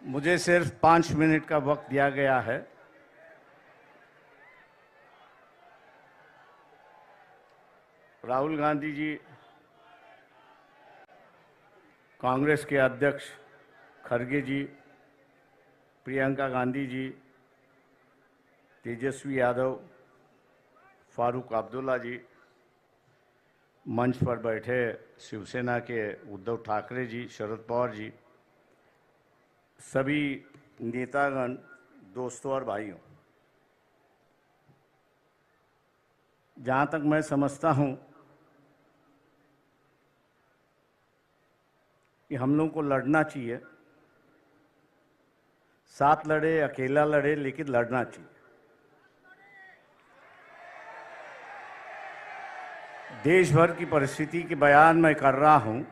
मुझे सिर्फ 5 मिनट का वक्त दिया गया है। राहुल गांधी जी, कांग्रेस के अध्यक्ष खड़गे जी, प्रियंका गांधी जी, तेजस्वी यादव, फारूक अब्दुल्ला जी, मंच पर बैठे शिवसेना के उद्धव ठाकरे जी, शरद पवार जी, सभी नेतागण, दोस्तों और भाइयों, जहाँ तक मैं समझता हूँ कि हम लोगों को लड़ना चाहिए। साथ लड़े, अकेला लड़े, लेकिन लड़ना चाहिए। देश भर की परिस्थिति की बयान मैं कर रहा हूँ।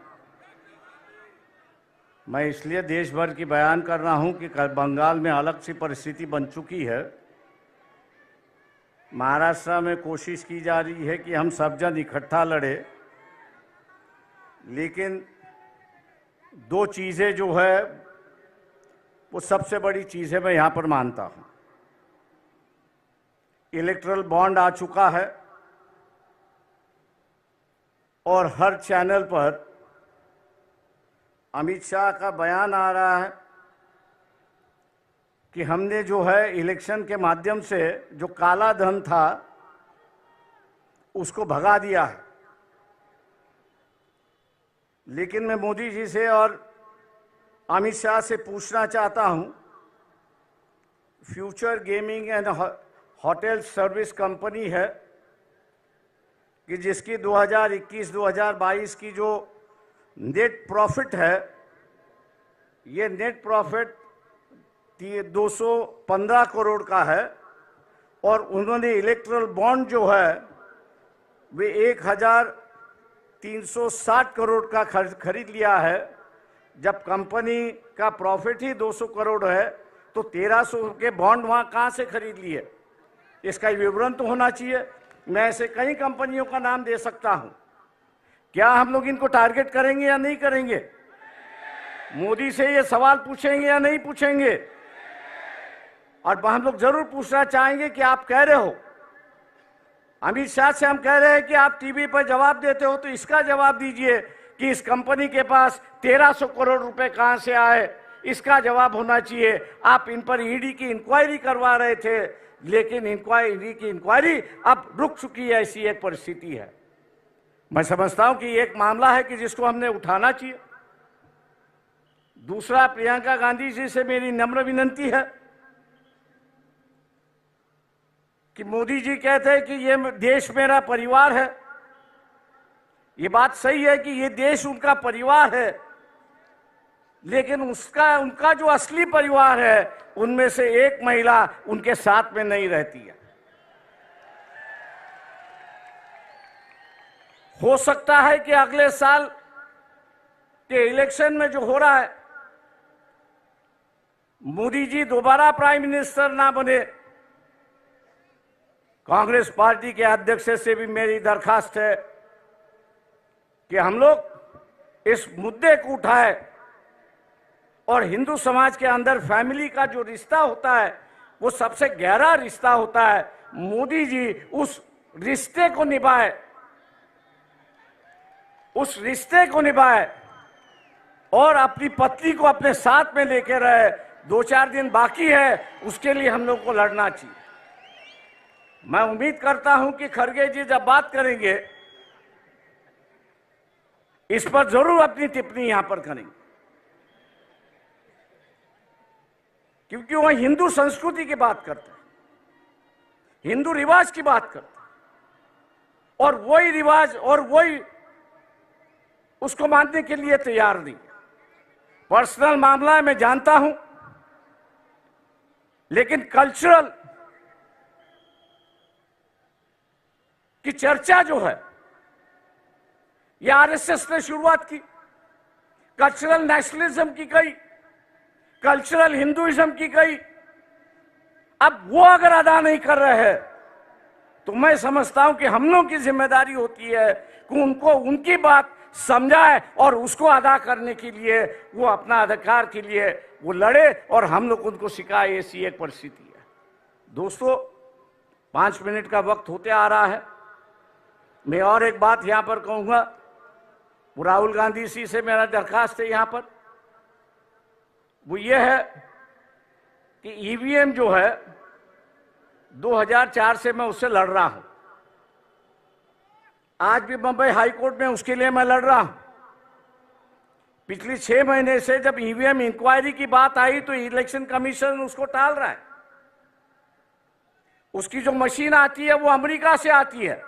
मैं इसलिए देश भर की बयान कर रहा हूँ कि बंगाल में अलग सी परिस्थिति बन चुकी है। महाराष्ट्र में कोशिश की जा रही है कि हम सब जन इकट्ठा लड़े, लेकिन दो चीज़ें जो है वो सबसे बड़ी चीज़ है, मैं यहाँ पर मानता हूँ। इलेक्टोरल बॉन्ड आ चुका है और हर चैनल पर अमित शाह का बयान आ रहा है कि हमने जो है इलेक्शन के माध्यम से जो काला धन था उसको भगा दिया है। लेकिन मैं मोदी जी से और अमित शाह से पूछना चाहता हूं, future gaming and hotel service company है कि जिसकी 2021-2022 की जो नेट प्रॉफिट है, ये नेट प्रॉफिट 215 करोड़ का है और उन्होंने इलेक्ट्रल बॉन्ड जो है वे 1360 करोड़ का खरीद लिया है। जब कंपनी का प्रॉफिट ही 200 करोड़ है तो 1300 के बॉन्ड वहाँ कहाँ से खरीद लिए? इसका विवरण तो होना चाहिए। मैं ऐसे कई कंपनियों का नाम दे सकता हूँ। क्या हम लोग इनको टारगेट करेंगे या नहीं करेंगे? मोदी से ये सवाल पूछेंगे या नहीं पूछेंगे? और हम लोग जरूर पूछना चाहेंगे कि आप कह रहे हो, अमित शाह से हम कह रहे हैं कि आप टीवी पर जवाब देते हो, तो इसका जवाब दीजिए कि इस कंपनी के पास 1300 करोड़ रुपए कहां से आए, इसका जवाब होना चाहिए। आप इन पर ईडी की इंक्वायरी करवा रहे थे, लेकिन ईडी की इंक्वायरी अब रुक चुकी है। ऐसी एक परिस्थिति है। मैं समझता हूं कि एक मामला है कि जिसको हमने उठाना चाहिए। दूसरा, प्रियंका गांधी जी से मेरी नम्र विनती है कि मोदी जी कहते हैं कि ये देश मेरा परिवार है। ये बात सही है कि ये देश उनका परिवार है, लेकिन उनका जो असली परिवार है उनमें से एक महिला उनके साथ में नहीं रहती है। हो सकता है कि अगले साल के इलेक्शन में जो हो रहा है, मोदी जी दोबारा प्राइम मिनिस्टर ना बने। कांग्रेस पार्टी के अध्यक्ष से भी मेरी दरखास्त है कि हम लोग इस मुद्दे को उठाए और हिंदू समाज के अंदर फैमिली का जो रिश्ता होता है वो सबसे गहरा रिश्ता होता है। मोदी जी उस रिश्ते को निभाए, उस रिश्ते को निभाए और अपनी पत्नी को अपने साथ में लेके रहे। 2-4 दिन बाकी है, उसके लिए हम लोग को लड़ना चाहिए। मैं उम्मीद करता हूं कि खड़गे जी जब बात करेंगे इस पर जरूर अपनी टिप्पणी यहां पर करेंगे, क्योंकि वह हिंदू संस्कृति की बात करते हैं, हिंदू रिवाज की बात करते हैं और वही रिवाज और वही उसको मानने के लिए तैयार नहीं। पर्सनल मामला है, मैं जानता हूं, लेकिन कल्चरल की चर्चा जो है ये आरएसएस ने शुरुआत की, कल्चरल नेशनलिज्म की गई, कल्चरल हिंदुइज्म की गई। अब वो अगर अदा नहीं कर रहे हैं तो मैं समझता हूं कि हम लोगों की जिम्मेदारी होती है कि उनको उनकी बात समझा है और उसको अदा करने के लिए वो अपना अधिकार के लिए वो लड़े और हम लोग उनको सिखाए, ऐसी एक परिस्थिति है। दोस्तों, 5 मिनट का वक्त होते आ रहा है। मैं और एक बात यहां पर कहूंगा, वो राहुल गांधी जी से मेरा दरखास्त है यहां पर, वो ये है कि ईवीएम जो है 2004 से मैं उससे लड़ रहा हूं, आज भी बंबई हाई कोर्ट में उसके लिए मैं लड़ रहा हूं। पिछले 6 महीने से जब ईवीएम इंक्वायरी की बात आई तो इलेक्शन कमीशन उसको टाल रहा है। उसकी जो मशीन आती है वो अमेरिका से आती है,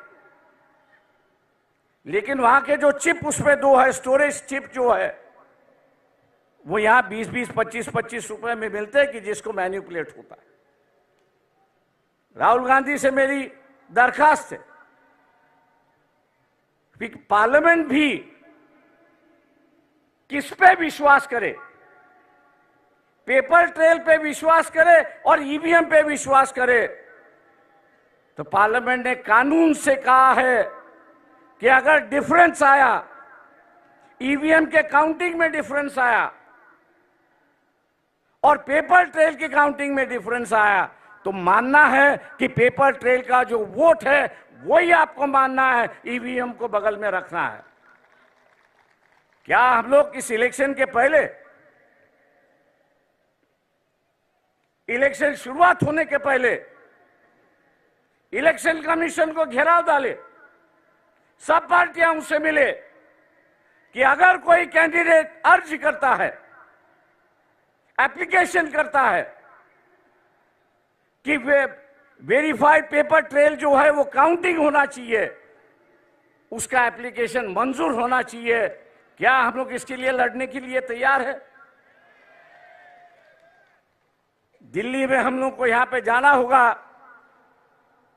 लेकिन वहां के जो चिप उसमें 2 है, स्टोरेज चिप जो है, वो यहां 20-20, 25-25 रुपए में मिलते हैं कि जिसको मैनिपुलेट होता है। राहुल गांधी से मेरी दरखास्त है कि पार्लियामेंट भी किस पे विश्वास करे, पेपर ट्रेल पे विश्वास करे और ईवीएम पे विश्वास करे। तो पार्लियामेंट ने कानून से कहा है कि अगर डिफरेंस आया, ईवीएम के काउंटिंग में डिफरेंस आया और पेपर ट्रेल की काउंटिंग में डिफरेंस आया, तो मानना है कि पेपर ट्रेल का जो वोट है वही आपको मानना है, ईवीएम को बगल में रखना है। क्या हम लोग इस इलेक्शन के पहले, इलेक्शन शुरुआत होने के पहले इलेक्शन कमीशन को घेराव डाले, सब पार्टियां उससे मिले कि अगर कोई कैंडिडेट अर्ज करता है, एप्लीकेशन करता है कि वेरीफाइड पेपर ट्रेल जो है वो काउंटिंग होना चाहिए, उसका एप्लीकेशन मंजूर होना चाहिए, क्या हम लोग इसके लिए लड़ने के लिए तैयार है? दिल्ली में हम लोग को यहां पे जाना होगा।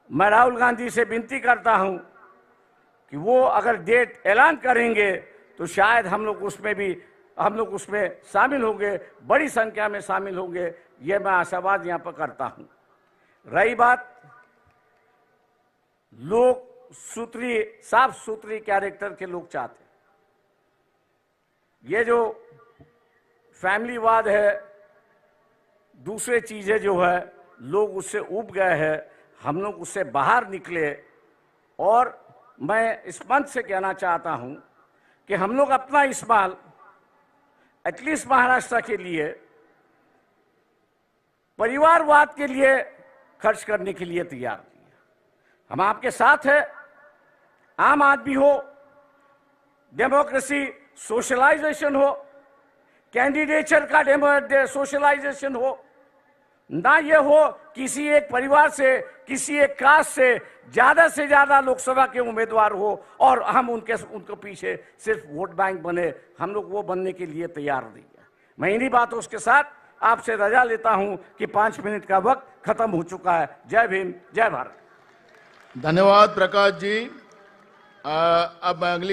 मैं राहुल गांधी से विनती करता हूं कि वो अगर डेट ऐलान करेंगे तो शायद हम लोग उसमें शामिल होंगे, बड़ी संख्या में शामिल होंगे, ये मैं आशावाद यहां पर करता हूं। रही बात लोग साफ सुथरी कैरेक्टर के लोग चाहते हैं, ये जो फैमिलीवाद है, दूसरे चीजें जो है, लोग उससे उब गए हैं, हम लोग उससे बाहर निकले। और मैं इस मंच से कहना चाहता हूं कि हम लोग अपना इस्तेमाल एटलीस्ट महाराष्ट्र के लिए परिवारवाद के लिए खर्च करने के लिए तैयार किए। हम आपके साथ हैं, आम आदमी हो, डेमोक्रेसी सोशलाइजेशन हो, कैंडिडेचर का सोशलाइजेशन हो, ना ये हो किसी एक परिवार से, किसी एक कास्ट से ज्यादा लोकसभा के उम्मीदवार हो और हम उनके पीछे सिर्फ वोट बैंक बने। हम लोग वो बनने के लिए तैयार नहीं है। मैं इन्हीं बातों के साथ आपसे रजा लेता हूं कि 5 मिनट का वक्त खत्म हो चुका है। जय भीम, जय भारत। धन्यवाद प्रकाश जी। अब अगली